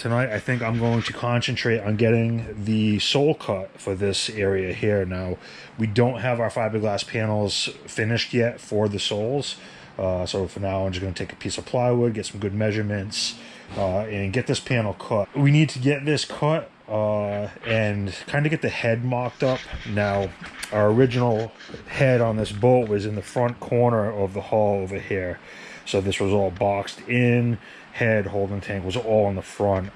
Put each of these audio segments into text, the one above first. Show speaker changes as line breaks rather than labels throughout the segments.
tonight, I think I'm going to concentrate on getting the sole cut for this area here. Now, we don't have our fiberglass panels finished yet for the soles. So for now, I'm just going to take a piece of plywood, get some good measurements, and get this panel cut. We need to get this cut and kind of get the head mocked up. Now, our original head on this boat was in the front corner of the hull over here. So this was all boxed in, head, holding tank was all in the front.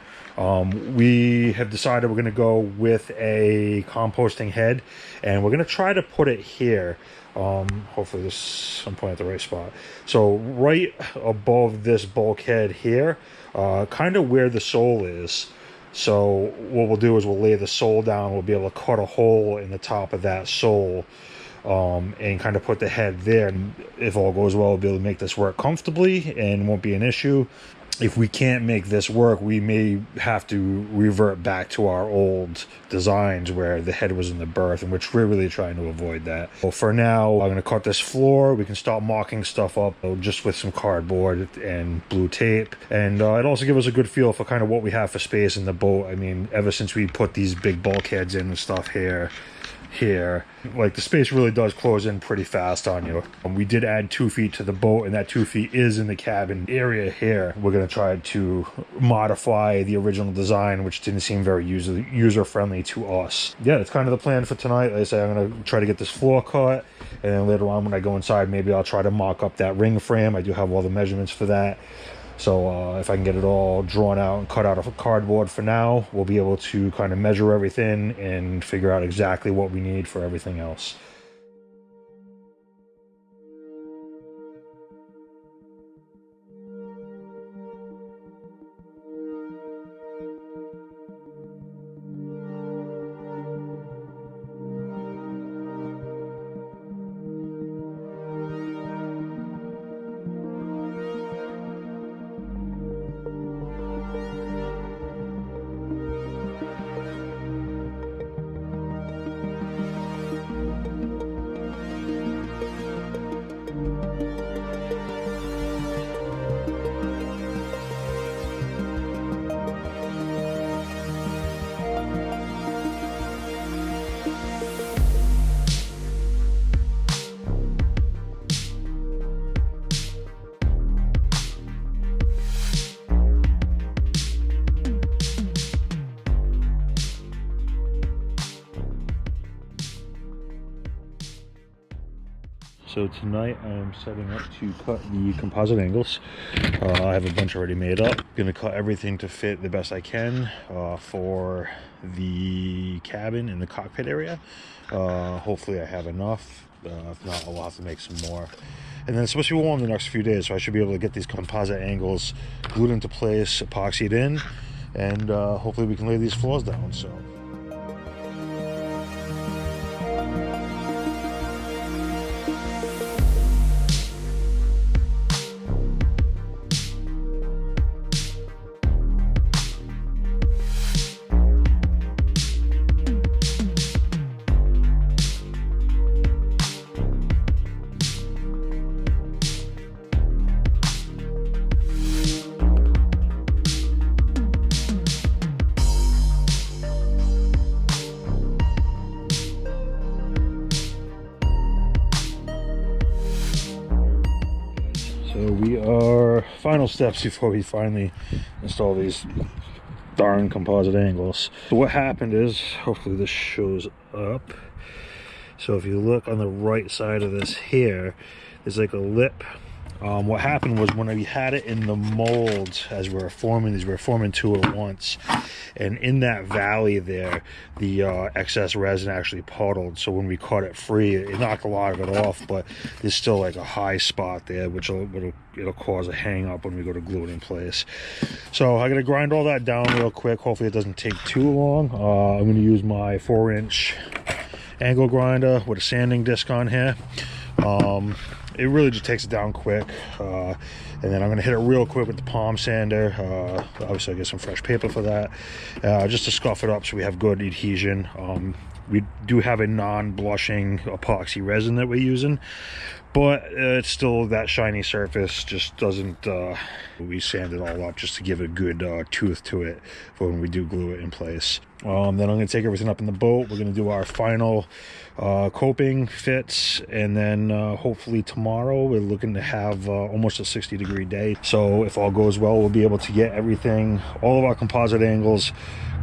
We have decided we're going to go with a composting head, and we're going to try to put it here. Hopefully I'm pointing at the right spot. So right above this bulkhead here, kind of where the sole is. So what we'll do is we'll lay the sole down. We'll be able to cut a hole in the top of that sole, and kind of put the head there. And if all goes well, we'll be able to make this work comfortably and won't be an issue. If we can't make this work, we may have to revert back to our old designs where the head was in the berth, and which we're really trying to avoid that. Well, for now, I'm going to cut this floor. We can start mocking stuff up just with some cardboard and blue tape. And it'll also give us a good feel for kind of what we have for space in the boat. I mean, ever since we put these big bulkheads in and stuff here, like the space really does close in pretty fast on you. We did add 2 feet to the boat, and that 2 feet is in the cabin area here. We're going to try to modify the original design, which didn't seem very user friendly to us. Yeah, that's kind of the plan for tonight. Like I say, I'm going to try to get this floor cut, and then later on when I go inside, maybe I'll try to mock up that ring frame. I do have all the measurements for that. So if I can get it all drawn out and cut out of cardboard for now, we'll be able to kind of measure everything and figure out exactly what we need for everything else. So tonight I'm setting up to cut the composite angles. I have a bunch already made up. Gonna cut everything to fit the best I can for the cabin and the cockpit area. Hopefully I have enough. If not, I'll have to make some more. And then it's supposed to be warm the next few days, so I should be able to get these composite angles glued into place, epoxied in, and hopefully we can lay these floors down. So. So we are final steps before we finally install these darn composite angles. So what happened is, hopefully this shows up. So if you look on the right side of this here, there's like a lip. What happened was when we had it in the mold as we were forming these, we were forming 2 at once, and in that valley there, the excess resin actually puddled. So when we cut it free, it knocked a lot of it off, but there's still like a high spot there, which it'll cause a hang up when we go to glue it in place. So I gotta grind all that down real quick. Hopefully it doesn't take too long. I'm gonna use my 4-inch angle grinder with a sanding disc on here. It really just takes it down quick, and then I'm going to hit it real quick with the palm sander. Obviously I get some fresh paper for that, just to scuff it up so we have good adhesion. We do have a non-blushing epoxy resin that we're using, but it's still that shiny surface. Just doesn't, we sand it all up just to give a good tooth to it for when we do glue it in place. Then I'm going to take everything up in the boat. We're going to do our final coping fits, and then hopefully tomorrow we're looking to have almost a 60-degree day. So if all goes well, we'll be able to get everything, all of our composite angles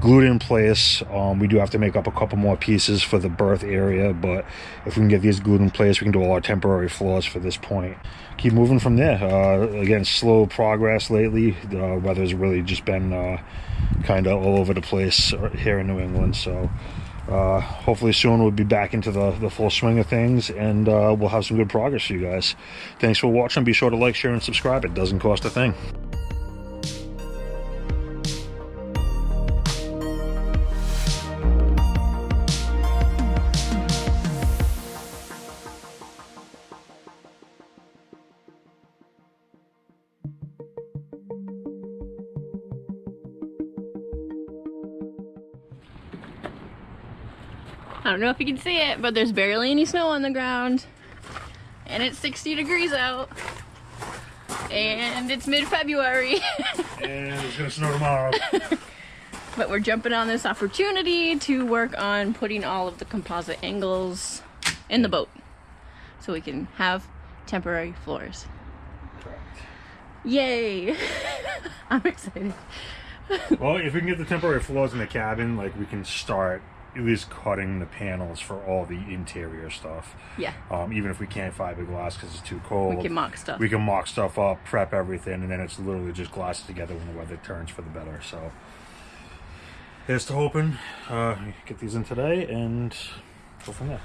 glued in place. We do have to make up a couple more pieces for the berth area, but if we can get these glued in place, we can do all our temporary floors for this point. Keep moving from there. Again, slow progress lately. The weather's really just been kind of all over the place here in New England, so hopefully soon we'll be back into the full swing of things, and we'll have some good progress for you guys. Thanks for watching. Be sure to like, share, and subscribe. It doesn't cost a thing.
I don't know if you can see it, but there's barely any snow on the ground, and it's 60 degrees out, and it's mid-February.
And it's gonna snow tomorrow.
But we're jumping on this opportunity to work on putting all of the composite angles in the boat so we can have temporary floors.
Correct.
Yay! I'm excited.
Well, if we can get the temporary floors in the cabin, like, we can start at least cutting the panels for all the interior stuff.
Yeah.
Even if we can't fiberglass because it's too cold,
We can mock stuff.
We can mock stuff up, prep everything, and then it's literally just glass it together when the weather turns for the better. So here's to hoping get these in today and go from there.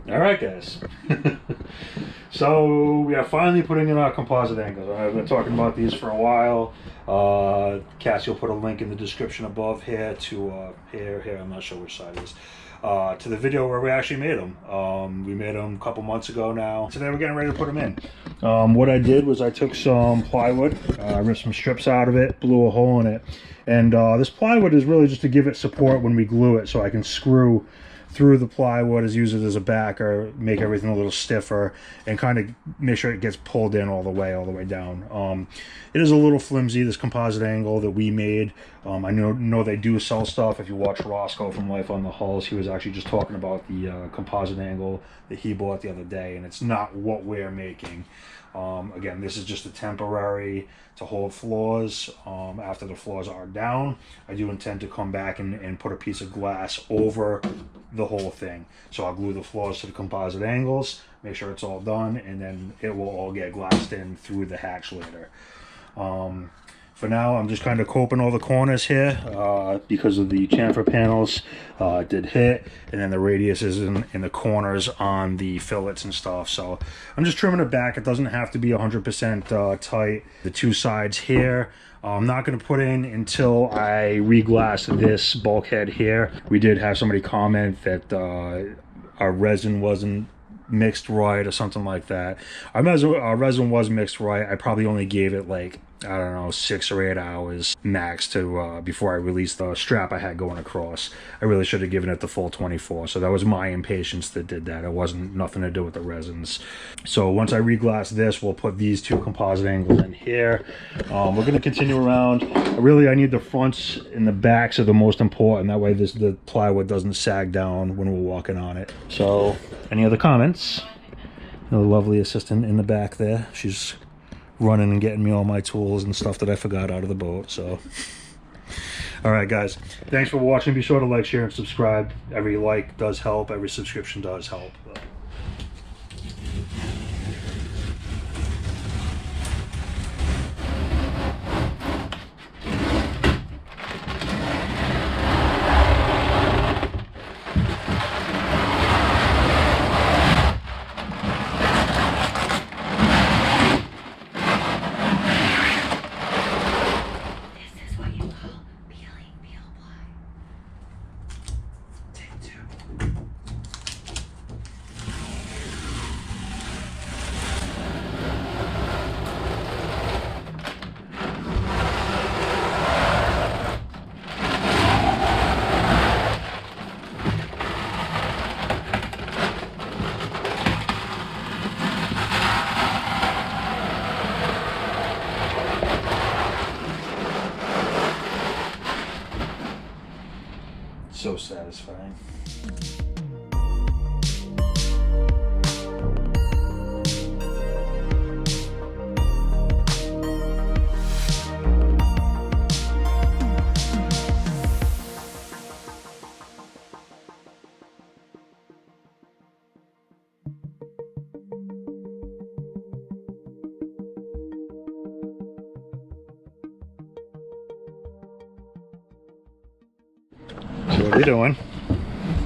All right, guys. So we are finally putting in our composite angles. I've been talking about these for a while. Cassie will put a link in the description above here to here. I'm not sure which side it is. To the video where we actually made them. We made them a couple months ago now. Today we're getting ready to put them in. What I did was I took some plywood, ripped some strips out of it, blew a hole in it, and this plywood is really just to give it support when we glue it, so I can screw through the plywood, as use it as a backer, make everything a little stiffer, and kind of make sure it gets pulled in all the way down. It is a little flimsy, this composite angle that we made. I know they do sell stuff. If you watch Roscoe from Life on the Hulls, he was actually just talking about the composite angle that he bought the other day, and it's not what we're making. Again, this is just a temporary to hold floors. After the floors are down, I do intend to come back and put a piece of glass over the whole thing. So I'll glue the floors to the composite angles, make sure it's all done, and then it will all get glassed in through the hatch later. For now, I'm just kind of coping all the corners here because of the chamfer panels did hit, and then the radius is in the corners on the fillets and stuff. So I'm just trimming it back. It doesn't have to be 100% tight. The two sides here, I'm not going to put in until I reglass this bulkhead here. We did have somebody comment that our resin wasn't mixed right or something like that. Our resin was mixed right. I probably only gave it like, I don't know, 6 or 8 hours max to before I released the strap I had going across. I really should have given it the full 24. So that was my impatience that did that. It wasn't nothing to do with the resins. So once I reglass this, we'll put these two composite angles in here. We're going to continue around. I need the fronts and the backs are the most important. That way the plywood doesn't sag down when we're walking on it. So any other comments? The lovely assistant in the back there. She's running and getting me all my tools and stuff that I forgot out of the boat. So all right, guys, thanks for watching. Be sure to like, share, and subscribe. Every like does help. Every subscription does help. So satisfying. So what are you doing?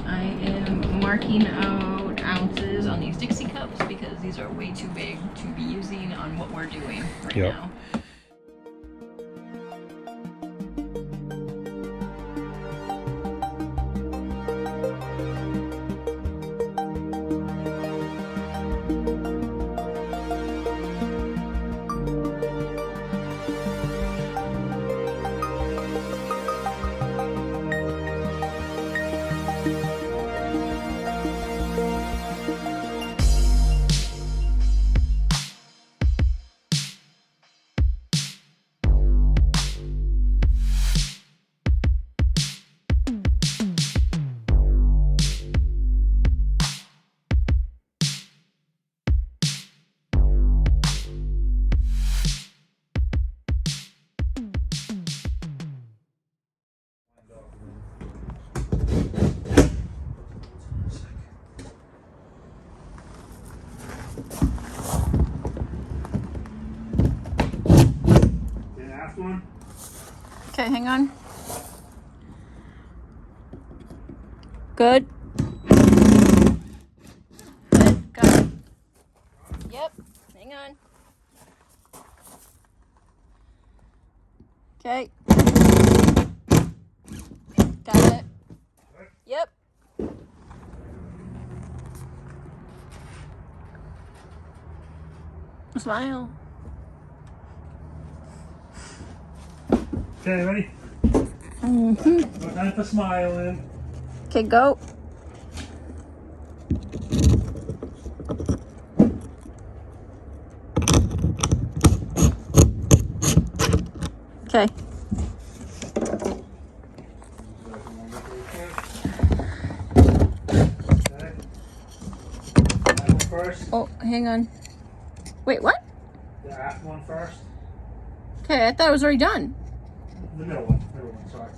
I am marking out ounces on these Dixie cups because these are way too big to be using on what we're doing right now. Okay, hang on. Good. Good, got it. Yep, hang on. Okay. Got it. Yep. Smile.
Okay, ready?
Mm-hmm.
No time for smiling.
Okay, go. Okay.
First.
Oh, hang on. Wait, what?
The aft one first.
Okay, I thought it was already done.
The middle one, sorry.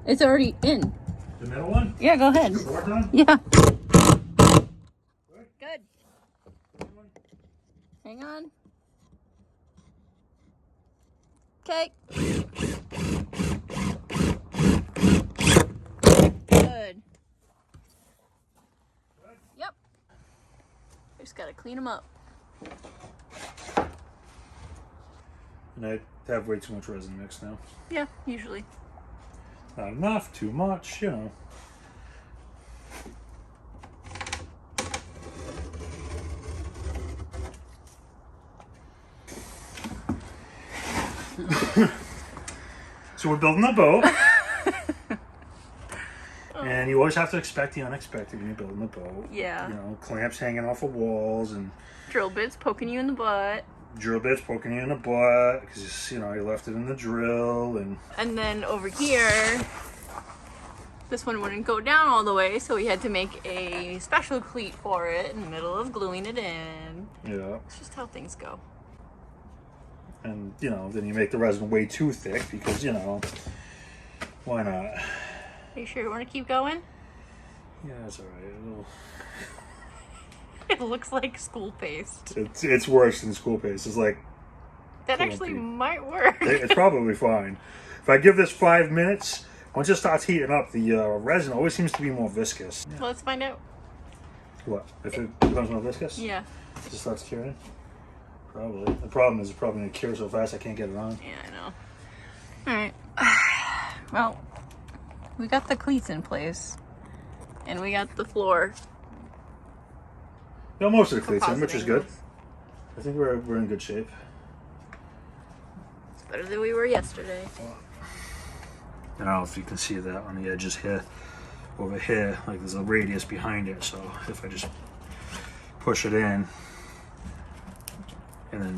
It's already in.
The middle one?
Yeah, go ahead.
Door done?
Yeah. Good. Hang on. Okay. Good. Yep. Just gotta clean them up.
And I have way too much resin mix now.
Yeah, usually.
Not enough, too much, you know. So we're building a boat. And you always have to expect the unexpected when you're building a boat.
Yeah.
You know, clamps hanging off of walls and
Drill bits poking you in the butt.
drill bits poking you in the butt because, you know, you left it in the drill.
And then over here, this one wouldn't go down all the way, so we had to make a special cleat for it in the middle of gluing it in.
Yeah.
It's just how things go.
And, you know, then you make the resin way too thick because, you know, why not?
Are you sure you want to keep going?
Yeah, it's alright.
It looks like school paste.
It's worse than school paste. It's like...
That actually might work.
It's probably fine. If I give this 5 minutes, once it starts heating up, the resin always seems to be more viscous. Yeah.
Well, let's find out.
What? If it becomes more viscous?
Yeah.
It just starts curing? Probably. The problem is it's probably going to cure so fast I can't get it on.
Yeah, I know. Alright. Well, we got the cleats in place. And we got the floor.
Got most of the cleats in, which is good.
Angles.
I think we're in good shape.
It's better than we were yesterday.
I don't know if you can see that on the edges here. Over here, like there's a radius behind it, so if I just push it in, and then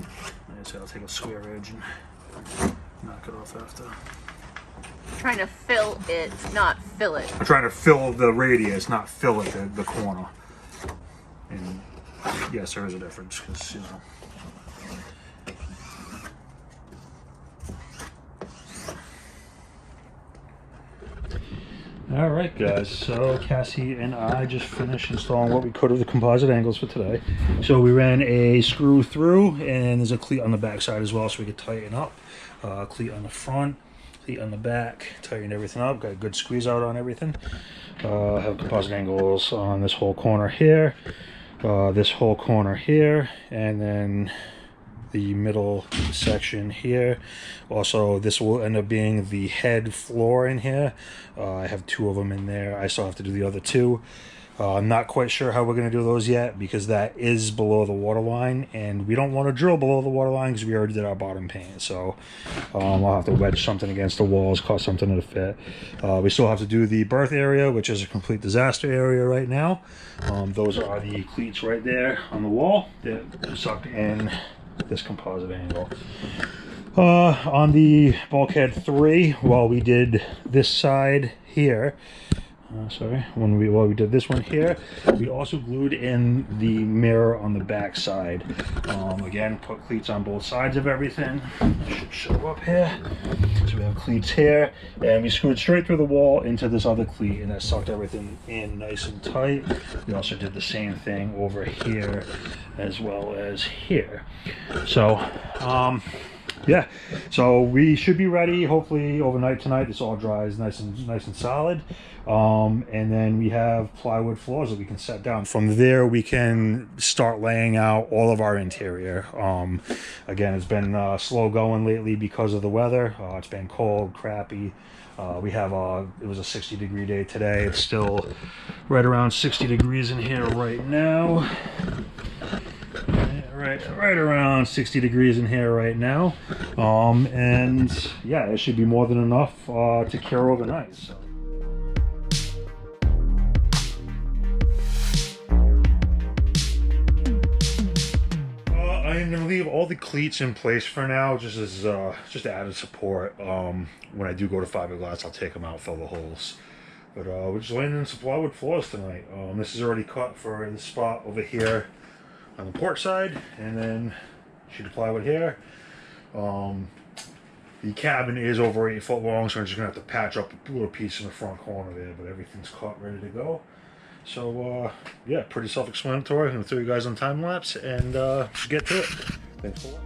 like I said, I'll take a square edge and knock it off after.
Trying to fill it, not fill it.
I'm trying to fill the radius, not fill it the corner. And yes, there is a difference because, you know. All right, guys. So Cassie and I just finished installing what we could of the composite angles for today. So we ran a screw through, and there's a cleat on the back side as well, so we could tighten up. Cleat on the front, cleat on the back, tighten everything up. Got a good squeeze out on everything. Have composite angles on this whole corner here, this whole corner here, and then the middle section here. Also, this will end up being the head floor in here. I have 2 of them in there. I still have to do the other 2. I'm not quite sure how we're going to do those yet because that is below the water line, and we don't want to drill below the water line because we already did our bottom paint. So I'll have to wedge something against the walls, cause something to fit. We still have to do the berth area, which is a complete disaster area right now. Those are the cleats right there on the wall that sucked in this composite angle. On the bulkhead 3, while we did this side here, while we did this one here, we also glued in the mirror on the back side. Again, put cleats on both sides of everything. I should show up here. So we have cleats here, and we screwed straight through the wall into this other cleat, and that sucked everything in nice and tight. We also did the same thing over here as well as here. So yeah, so we should be ready hopefully overnight tonight. This all dries nice and solid, and then we have plywood floors that we can set down. From there we can start laying out all of our interior. Again, it's been slow going lately because of the weather. It's been cold, crappy. We have it was a 60-degree day today. It's still right around 60 degrees in here right now. Right around 60 degrees in here right now, and yeah, it should be more than enough to cure overnight. So. I'm gonna leave all the cleats in place for now, just as just added support. When I do go to fiberglass, I'll take them out, fill the holes. But we're just laying in some plywood floors tonight. This is already cut for the spot over here on the port side, and then sheet of plywood here. The cabin is over 8 foot long, so I'm just gonna have to patch up a little piece in the front corner there, but everything's cut, ready to go. So yeah, pretty self-explanatory. I'm gonna throw you guys on time lapse and just get to it. Thanks for watching.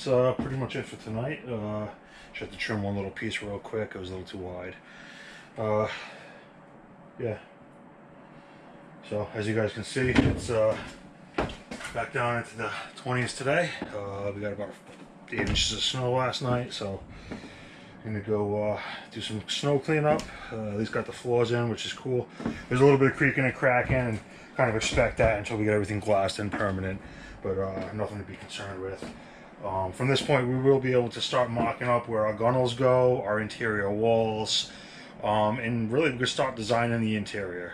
that's pretty much it for tonight. Just had to trim one little piece real quick. It was a little too wide. Yeah. So as you guys can see, it's back down into the 20s today. We got about 8 inches of snow last night, so I'm gonna go do some snow cleanup. At least got the floors in, which is cool. There's a little bit of creaking and cracking, and kind of expect that until we get everything glassed and permanent, but nothing to be concerned with. From this point, we will be able to start marking up where our gunnels go, our interior walls, and really we can start designing the interior.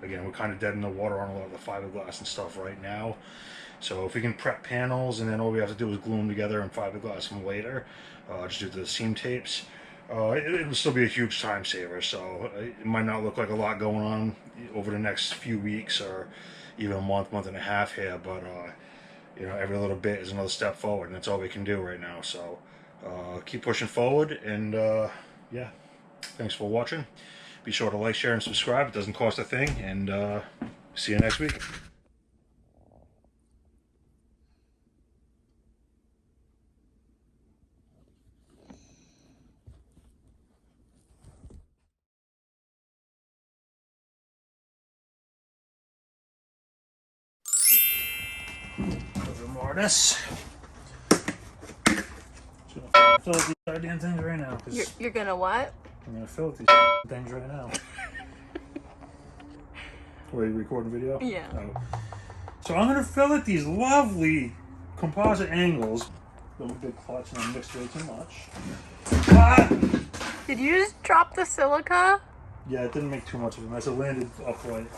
Again, we're kind of dead in the water on a lot of the fiberglass and stuff right now. So if we can prep panels and then all we have to do is glue them together and fiberglass them later, just do the seam tapes, it'll still be a huge time saver. So it might not look like a lot going on over the next few weeks or even a month and a half here, but you know, every little bit is another step forward, and that's all we can do right now. So keep pushing forward, and yeah, thanks for watching. Be sure to like, share, and subscribe. It doesn't cost a thing, and see you next week. A little more of this. Just gonna fill these goddamn things right now.
You're gonna what?
I'm gonna fill these things right now. Were you recording video?
Yeah.
Oh. So I'm gonna fill it these lovely composite angles. A big clutch, and I mixed way too much. Ah!
Did you just drop the silica?
Yeah, it didn't make too much of a mess. It landed upright.